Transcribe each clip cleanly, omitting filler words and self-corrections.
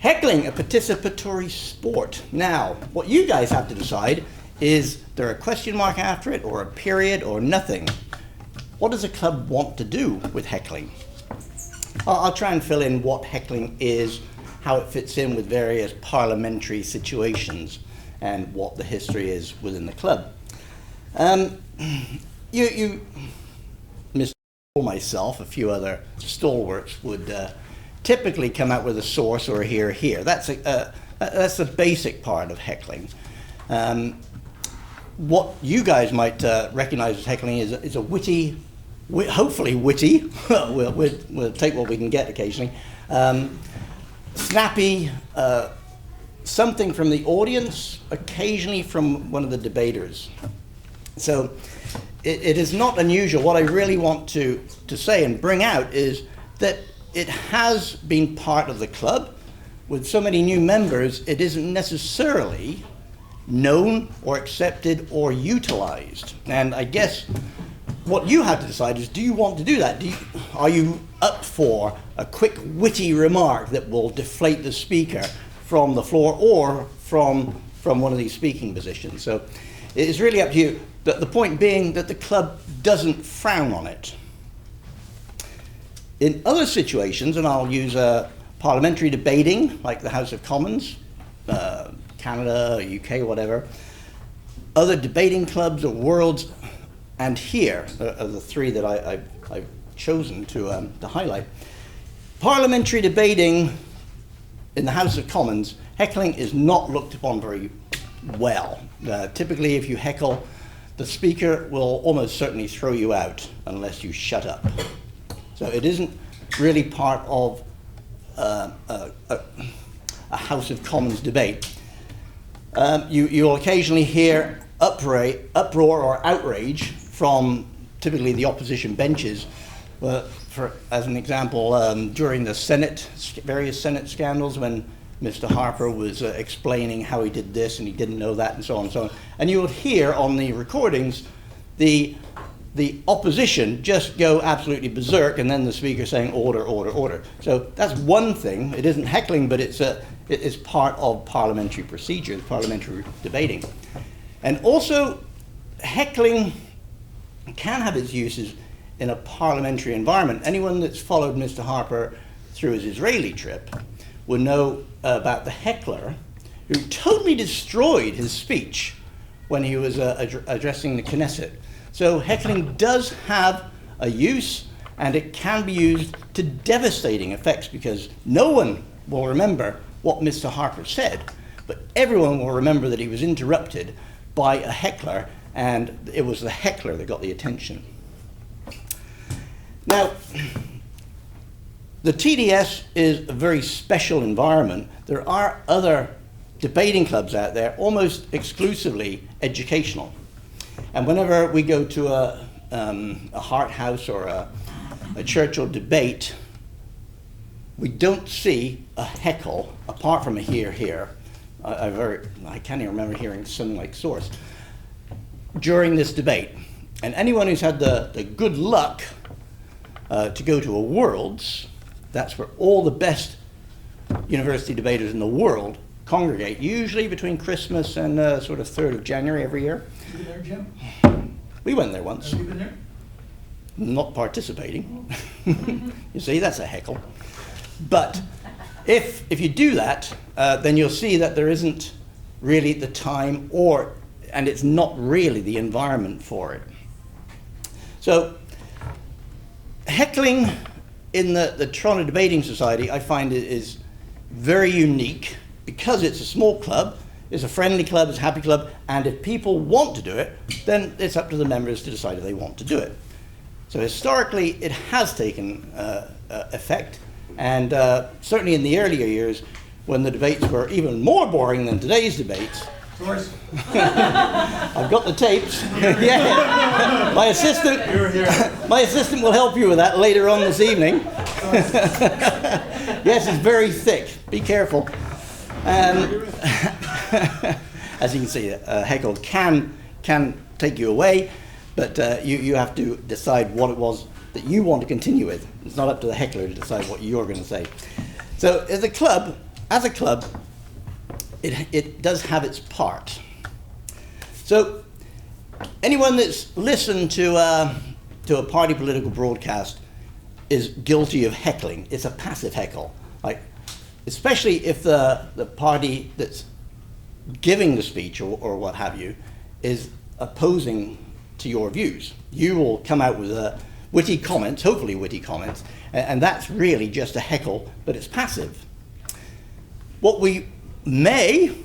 Heckling, a participatory sport. Now, what you guys have to decide is there a question mark after it, or a period, or nothing? What does a club want to do with heckling? I'll try and fill in what heckling is, how it fits in with various parliamentary situations, and what the history is within the club. You, Mr. or myself, a few other stalwarts would typically come out with a source or a here. That's the basic part of heckling. What you guys might recognize as heckling is a witty, hopefully witty, we'll take what we can get occasionally, snappy, something from the audience, occasionally from one of the debaters. So it is not unusual. What I really want to say and bring out is that it has been part of the club. With so many new members, it isn't necessarily known or accepted or utilized. And I guess what you have to decide is, do you want to do that? Are you up for a quick witty remark that will deflate the speaker from the floor or from one of these speaking positions? So it is really up to you. The point being that the club doesn't frown on it. In other situations, and I'll use parliamentary debating, like the House of Commons, Canada, UK, whatever, other debating clubs or worlds, and here are the three that I've chosen to highlight. Parliamentary debating in the House of Commons, heckling is not looked upon very well. Typically, if you heckle, the speaker will almost certainly throw you out unless you shut up. So it isn't really part of a House of Commons debate. You'll occasionally hear uproar or outrage from typically the opposition benches. As an example, during the various Senate scandals, when Mr. Harper was explaining how he did this and he didn't know that and so on and so on. And you would hear on the recordings the opposition just go absolutely berserk, and then the speaker saying order, order, order. So that's one thing. It isn't heckling, but it is part of parliamentary procedure, parliamentary debating. And also, heckling can have its uses in a parliamentary environment. Anyone that's followed Mr. Harper through his Israeli trip would know about the heckler who totally destroyed his speech when he was addressing the Knesset. So heckling does have a use, and it can be used to devastating effects, because no one will remember what Mr. Harper said, but everyone will remember that he was interrupted by a heckler, and it was the heckler that got the attention. Now, the TDS is a very special environment. There are other debating clubs out there, almost exclusively educational. And whenever we go to a Hart House or a Churchill debate, we don't see a heckle, apart from a here. I can't even remember hearing something like source during this debate. And anyone who's had the good luck to go to a Worlds, that's where all the best university debaters in the world congregate, usually between Christmas and sort of 3rd of January every year. You there, Jim? We went there once. Have you been there? Not participating. You see, that's a heckle. But if you do that, then you'll see that there isn't really the time and it's not really the environment for it. So heckling in the Toronto Debating Society, I find it is very unique because it's a small club, it's a friendly club, it's a happy club, and if people want to do it, then it's up to the members to decide if they want to do it. So historically, it has taken effect, and certainly in the earlier years, when the debates were even more boring than today's debates. Source. I've got the tapes. Yeah. My assistant will help you with that later on this evening. Yes, it's very thick. Be careful. As you can see, heckle can take you away, but you have to decide what it was that you want to continue with. It's not up to the heckler to decide what you're going to say. So as a club, as a club, it does have its part. So anyone that's listened to a party political broadcast is guilty of heckling. It's a passive heckle, like, especially if the party that's giving the speech or what have you is opposing to your views. You will come out with witty comments, hopefully witty comments, and that's really just a heckle, but it's passive. What we may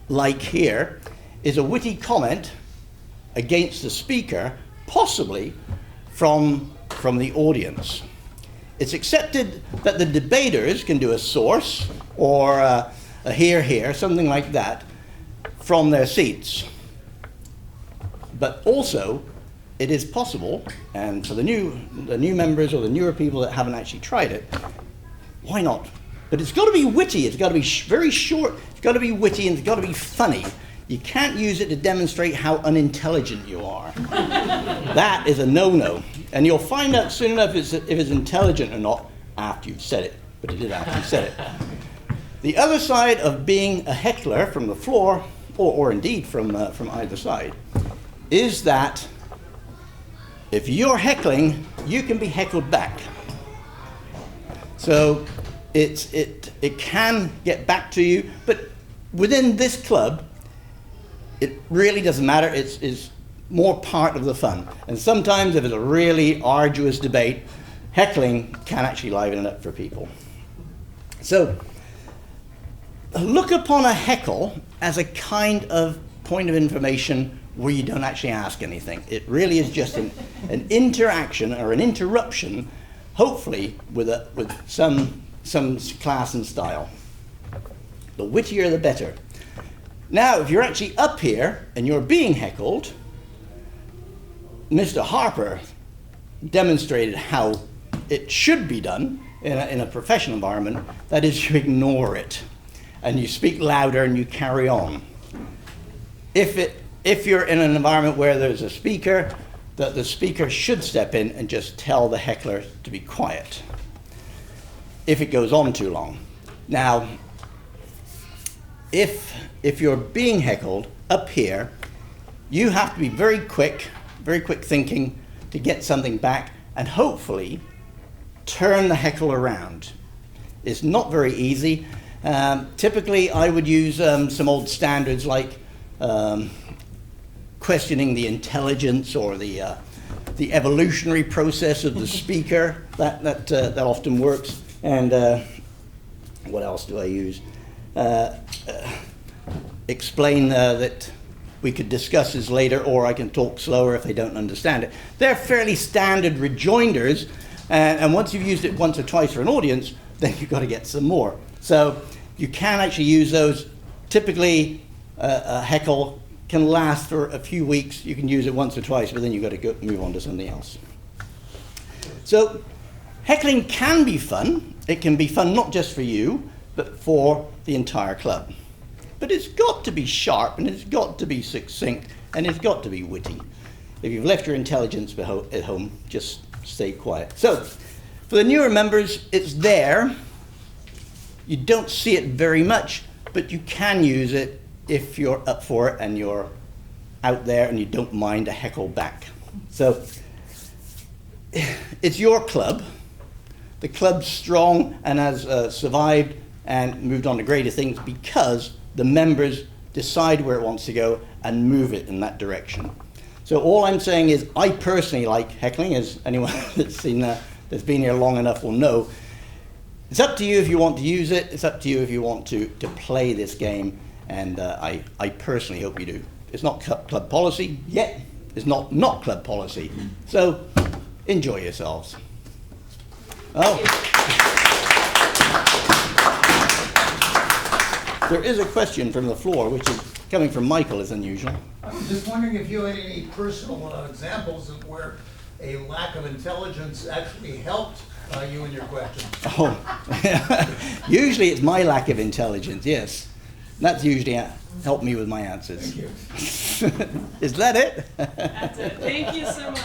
like here is a witty comment against the speaker, possibly from the audience. It's accepted that the debaters can do a source or a here, something like that, from their seats. But also, it is possible, and for the new members or the newer people that haven't actually tried it, why not? But it's got to be witty, it's got to be very short, it's got to be witty, and it's got to be funny. You can't use it to demonstrate how unintelligent you are. That is a no-no. And you'll find out soon enough if it's intelligent or not after you've said it. But it is after you've said it. The other side of being a heckler from the floor, or indeed from either side, is that if you're heckling, you can be heckled back. So it can get back to you, but within this club, it really doesn't matter. It's more part of the fun. And sometimes if it's a really arduous debate, heckling can actually liven it up for people. So look upon a heckle as a kind of point of information where you don't actually ask anything. It really is just an interaction or an interruption, hopefully with some class and style. The wittier the better. Now, if you're actually up here and you're being heckled, Mr. Harper demonstrated how it should be done in a professional environment. That is, you ignore it and you speak louder and you carry on. If you're in an environment where there's a speaker, the speaker should step in and just tell the heckler to be quiet if it goes on too long. Now, if you're being heckled up here, you have to be very quick thinking to get something back and hopefully turn the heckle around. It's not very easy. Typically, I would use some old standards like questioning the intelligence or the evolutionary process of the speaker. That often works. And what else do I use? Explain that we could discuss this later, or I can talk slower if they don't understand it. They're fairly standard rejoinders, and once you've used it once or twice for an audience, then you've got to get some more. So you can actually use those. Typically, a heckle can last for a few weeks. You can use it once or twice, but then you've got to move on to something else. So heckling can be fun. It can be fun not just for you, but for the entire club. But it's got to be sharp, and it's got to be succinct, and it's got to be witty. If you've left your intelligence at home, just stay quiet. So, for the newer members, it's there. You don't see it very much, but you can use it if you're up for it and you're out there and you don't mind a heckle back. So, it's your club. The club's strong and has survived and moved on to greater things because the members decide where it wants to go and move it in that direction. So all I'm saying is I personally like heckling, as anyone that's been here long enough will know. It's up to you if you want to use it. It's up to you if you want to play this game, and I personally hope you do. It's not club policy yet. It's not club policy. So enjoy yourselves. Oh. There is a question from the floor, which is coming from Michael, is unusual. I was just wondering if you had any personal examples of where a lack of intelligence actually helped you in your question. Oh, usually it's my lack of intelligence, yes. That's usually helped me with my answers. Thank you. Is that it? That's it. Thank you so much.